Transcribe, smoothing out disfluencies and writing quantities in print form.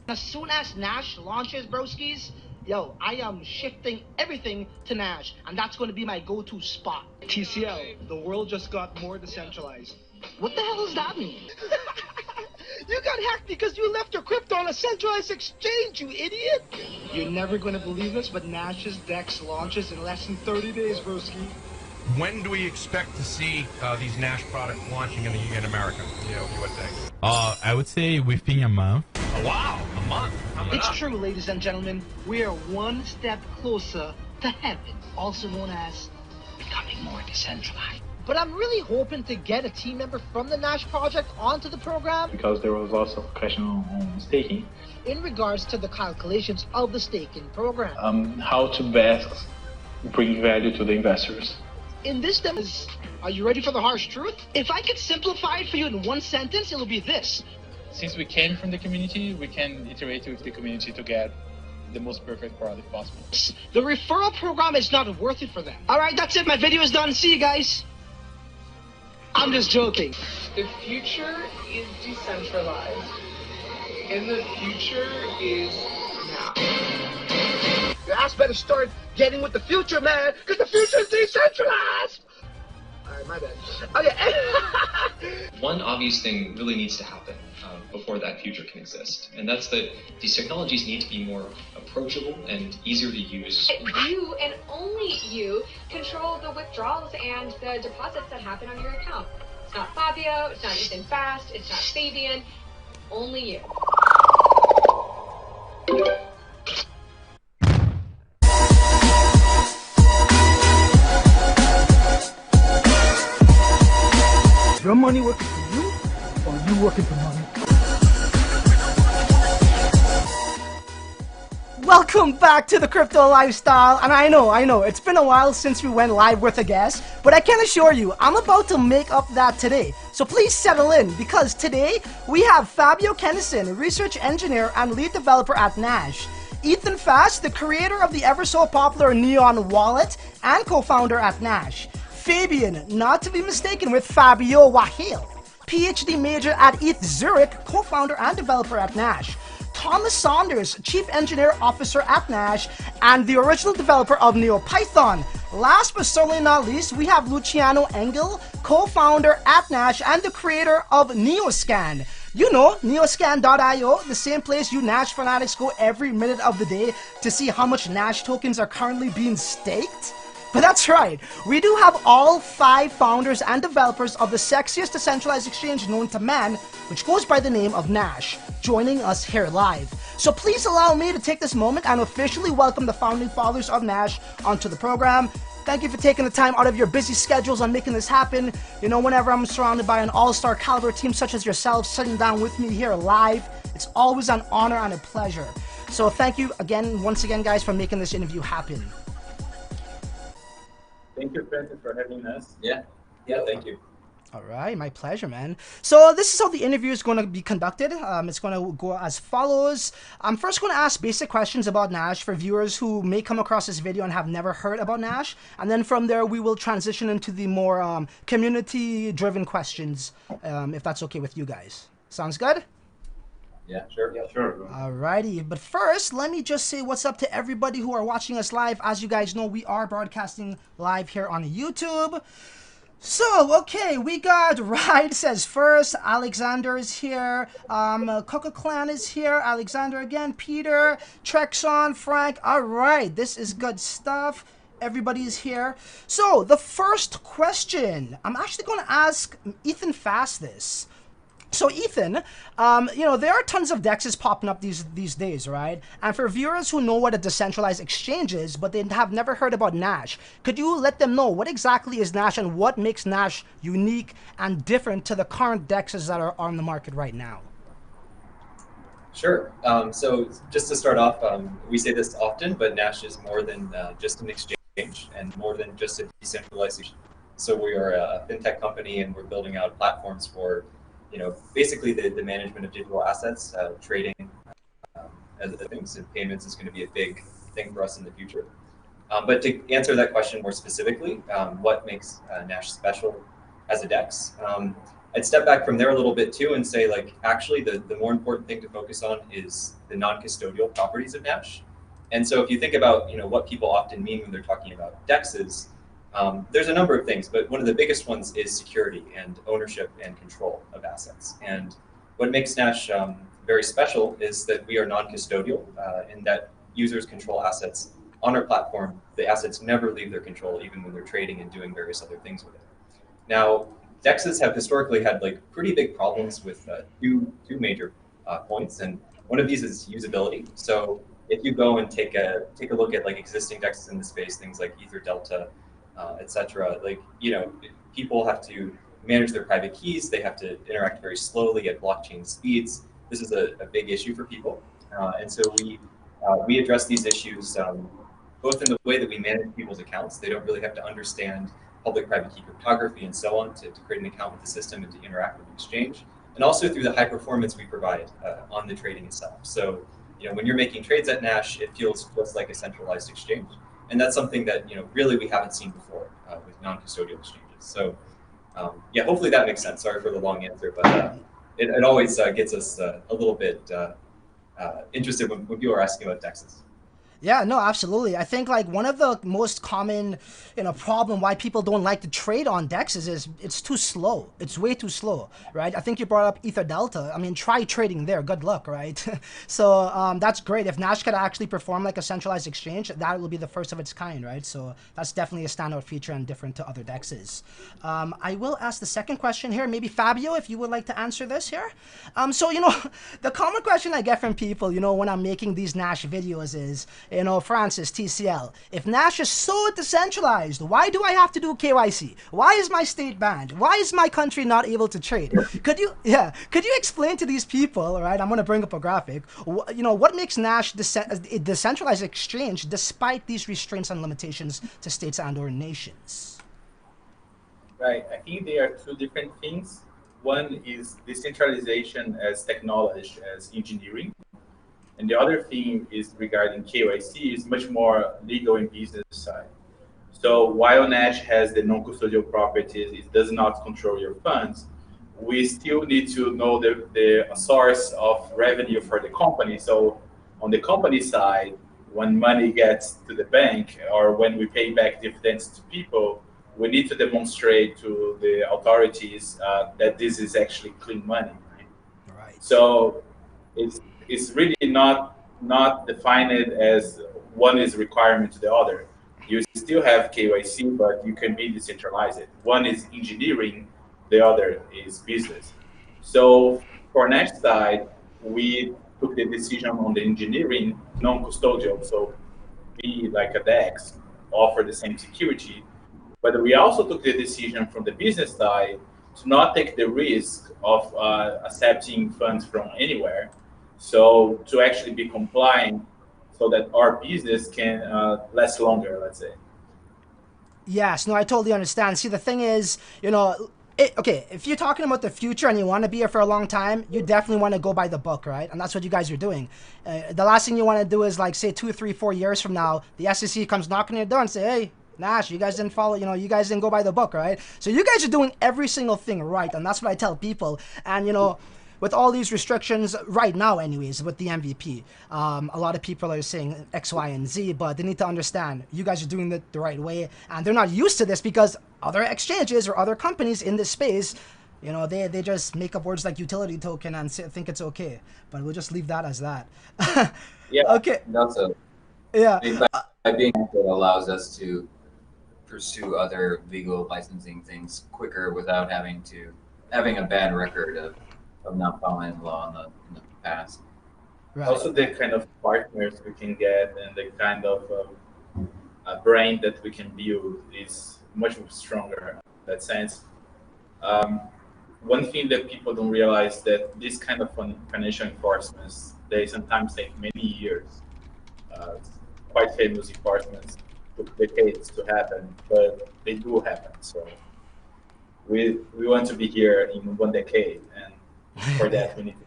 As soon as NASH launches, broskies, yo, I am shifting everything to NASH, and that's going to be my go-to spot. TCL, the world just got more decentralized. What the hell does that mean? You got hacked because you left your crypto on a centralized exchange, you idiot! You're never going to believe this, but NASH's DEX launches in less than 30 days, broski. When do we expect to see these NASH products launching in America? You know, what day? I would say within a month. Oh, wow, a month. It's true, ladies and gentlemen. We are one step closer to heaven, also known as becoming more decentralized. But I'm really hoping to get a team member from the NASH project onto the program, because there was also a question on staking. In regards to the calculations of the staking program. How to best bring value to the investors. In this demo, are you ready for the harsh truth? If I could simplify it for you in one sentence, it'll be this. Since we came from the community, we can iterate with the community to get the most perfect product possible. The referral program is not worth it for them. All right, that's it. My video is done. See you guys. I'm just joking. The future is decentralized, and the future is now. Your ass better start getting with the future, man, because the future is decentralized. All right, my bad. Okay. One obvious thing really needs to happen before that future can exist, and that's that these technologies need to be more approachable and easier to use. You and only you control the withdrawals and the deposits that happen on your account. It's not Fabio, it's not Ethan Fast, it's not Fabian, only you. Your money working for you, or you working for money? Welcome back to the Crypto Lifestyle, and I know, it's been a while since we went live with a guest, but I can assure you, I'm about to make up that today. So please settle in, because today we have Fabio Kennison, research engineer and lead developer at NASH. Ethan Fast, the creator of the ever so popular Neon wallet and co-founder at NASH. Fabian, not to be mistaken with Fabio Wahil, PhD major at ETH Zurich, co-founder and developer at NASH. Thomas Saunders, Chief Engineer Officer at NASH and the original developer of NeoPython. Last but certainly not least, we have Luciano Engel, co-founder at NASH and the creator of Neoscan. You know, neoscan.io, the same place you NASH fanatics go every minute of the day to see how much NASH tokens are currently being staked. But that's right, we do have all 5 founders and developers of the sexiest decentralized exchange known to man, which goes by the name of NASH, joining us here live. So please allow me to take this moment and officially welcome the founding fathers of NASH onto the program. Thank you for taking the time out of your busy schedules on making this happen. You know, whenever I'm surrounded by an all-star caliber team such as yourselves sitting down with me here live, it's always an honor and a pleasure. So thank you again, once again, guys, for making this interview happen. Thank you, Francis, for having us. Yeah, thank you. All right, my pleasure, man. So this is how the interview is going to be conducted. It's going to go as follows. I'm first going to ask basic questions about NASH for viewers who may come across this video and have never heard about NASH. And then from there, we will transition into the more community-driven questions, if that's okay with you guys. Sounds good? Yeah, sure. Alrighty, but first, let me just say what's up to everybody who are watching us live. As you guys know, we are broadcasting live here on YouTube. So, okay, we got Ride says first, Alexander is here, Coca Clan is here, Alexander again, Peter, Trexon, Frank. Alright, this is good stuff. Everybody is here. So, the first question, I'm actually going to ask Ethan Fast this. So Ethan, you know, there are tons of Dex'S popping up these days, right? And for viewers who know what a decentralized exchange is, but they have never heard about NASH, could you let them know what exactly is NASH and what makes NASH unique and different to the current Dex'S that are on the market right now? Sure. So just to start off, we say this often, but NASH is more than just an exchange and more than just a decentralized exchange. So we are a fintech company and we're building out platforms for, you know, basically the management of digital assets, trading, as things and payments is going to be a big thing for us in the future. But to answer that question more specifically, what makes NASH special as a DEX? I'd step back from there a little bit too and say, like, actually the more important thing to focus on is the non-custodial properties of NASH. And so if you think about, what people often mean when they're talking about Dex'S, there's a number of things, but one of the biggest ones is security and ownership and control of assets. And what makes NASH very special is that we are non-custodial in that users control assets on our platform. The assets never leave their control, even when they're trading and doing various other things with it. Now, Dex'S have historically had pretty big problems with two major points, and one of these is usability. So if you go and take a look at existing Dex'S in the space, things like Ether Delta, etc., people have to manage their private keys. They have to interact very slowly at blockchain speeds. This is a big issue for people, and so we address these issues both in the way that we manage people's accounts. They don't really have to understand public-private key cryptography and so on to create an account with the system and to interact with the exchange, and also through the high performance we provide on the trading itself. So, when you're making trades at NASH, it feels just like a centralized exchange, and that's something that really we haven't seen before with non-custodial exchanges. So, yeah, hopefully that makes sense. Sorry for the long answer, but it always gets us a little bit interested when people are asking about Dex'S. Yeah, no, absolutely. I think one of the most common, problem why people don't like to trade on Dex'S is it's too slow. It's way too slow, right? I think you brought up Ether Delta. I mean, try trading there. Good luck, right? So that's great. If Nash could actually perform like a centralized exchange, that will be the first of its kind, right? So that's definitely a standout feature and different to other Dex'S. I will ask the second question here. Maybe Fabio, if you would like to answer this here. So, the common question I get from people, when I'm making these Nash videos is, Francis, TCL, if Nash is so decentralized, why do I have to do KYC? Why is my state banned? Why is my country not able to trade? Could you explain to these people, all right, I'm going to bring up a graphic, what makes Nash a decentralized exchange despite these restraints and limitations to states and or nations? Right, I think there are two different things. One is decentralization as technology, as engineering. And the other thing is regarding KYC is much more legal and business side. So while Nash has the non-custodial properties, it does not control your funds, we still need to know the source of revenue for the company. So on the company side, when money gets to the bank or when we pay back dividends to people, we need to demonstrate to the authorities that this is actually clean money. Right. So it's really not defined as one is requirement to the other. You still have KYC, but you can be decentralized. One is engineering, the other is business. So for Nash side, we took the decision on the engineering non-custodial, so be like a DEX, offer the same security. But we also took the decision from the business side to not take the risk of accepting funds from anywhere. So to actually be compliant so that our business can last longer, let's say. Yes, no, I totally understand. See, the thing is, okay, if you're talking about the future and you want to be here for a long time, you definitely want to go by the book, right? And that's what you guys are doing. The last thing you want to do is say 2, 3, 4 years from now, the SEC comes knocking on your door and say, hey, Nash, you guys didn't follow, you guys didn't go by the book, right? So you guys are doing every single thing right, and that's what I tell people. And, with all these restrictions right now anyways, with the MVP, a lot of people are saying X, Y, and Z, but they need to understand you guys are doing it the right way, and they're not used to this because other exchanges or other companies in this space, they just make up words like utility token and think it's okay, but we'll just leave that as that. Yeah. Okay. That's yeah. By being it allows us to pursue other legal licensing things quicker without having a bad record of not following the law in the past. Right. Also, the kind of partners we can get and the kind of brain that we can build is much stronger in that sense. One thing that people don't realize that this kind of financial enforcements, they sometimes take many years. Quite famous enforcements took decades to happen, but they do happen. So we want to be here in 1 decade, and for that we need to